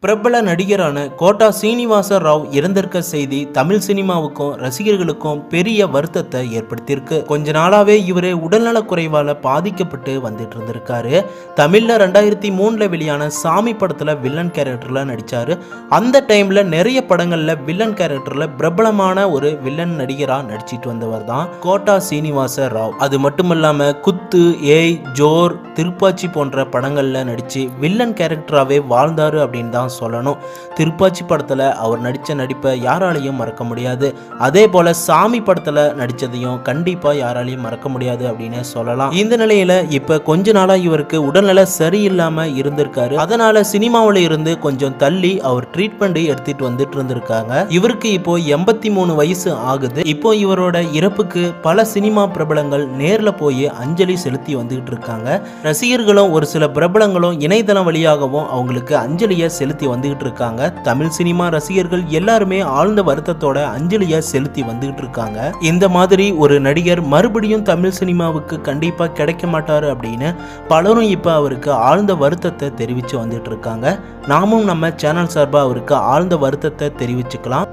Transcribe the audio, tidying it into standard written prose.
பிரபல நடிகரான கோட்டா சீனிவாச ராவ் இறந்திருக்க செய்தி தமிழ் சினிமாவுக்கும் ரசிகர்களுக்கும் பெரிய வருத்தத்தை ஏற்படுத்தியிருக்கு. கொஞ்ச நாளாவே இவரு உடல்நலக் குறைவால பாதிக்கப்பட்டு வந்துட்டு இருந்திருக்காரு. தமிழ்ல 2003 வெளியான சாமி படத்துல வில்லன் கேரக்டர்ல நடிச்சாரு. அந்த டைம்ல நிறைய படங்கள்ல வில்லன் கேரக்டர்ல பிரபலமான ஒரு வில்லன் நடிகரா நடிச்சிட்டு வந்தவர் தான் கோட்டா சீனிவாச ராவ். அது மட்டுமல்லாம குத்து, ஏய், ஜோர், திருப்பாச்சி போன்ற படங்கள்ல நடிச்சு வில்லன் கேரக்டராகவே வாழ்ந்தாரு அப்படின்னு தான் சொல்லணும். திருப்பாச்சி படத்துல அவர் நடிச்ச நடிப்பை யாராலையும் மறக்க முடியாது. அதே போல சாமி படத்துல நடிச்சதையும் கண்டிப்பா யாராலையும் மறக்க முடியாது அப்படின்னு சொல்லலாம். இந்த நிலையில இப்ப கொஞ்ச நாளா இவருக்கு உடல்நல சரியில்லாம இருந்திருக்காரு. அதனால சினிமாவில இருந்து கொஞ்சம் தள்ளி அவர் ட்ரீட்மெண்ட் எடுத்துட்டு வந்துட்டு இருந்திருக்காங்க. இவருக்கு இப்போ 83 வயசு ஆகுது. இப்போ இவரோட இறப்புக்கு பல சினிமா பிரபலங்கள் நேர்ல போய் அஞ்சலி செலுத்தி வந்துகிட்டு இருக்காங்க. ரசிகர்களும் ஒரு சில பிரபலங்களும் இணையதளம் வழியாகவும் அவங்களுக்கு அஞ்சலியை செலுத்தி வந்துகிட்டு இருக்காங்க. தமிழ் சினிமா ரசிகர்கள் எல்லாருமே ஆழ்ந்த வருத்தத்தோட அஞ்சலியை செலுத்தி வந்துகிட்டு இருக்காங்க. இந்த மாதிரி ஒரு நடிகர் மறுபடியும் தமிழ் சினிமாவுக்கு கண்டிப்பா கிடைக்க மாட்டாரு அப்படின்னு பலரும் இப்ப அவருக்கு ஆழ்ந்த வருத்தத்தை தெரிவிச்சு வந்துட்டு இருக்காங்க. நாமும் நம்ம சேனல் சார்பா அவருக்கு ஆழ்ந்த வருத்தத்தை தெரிவிச்சுக்கலாம்.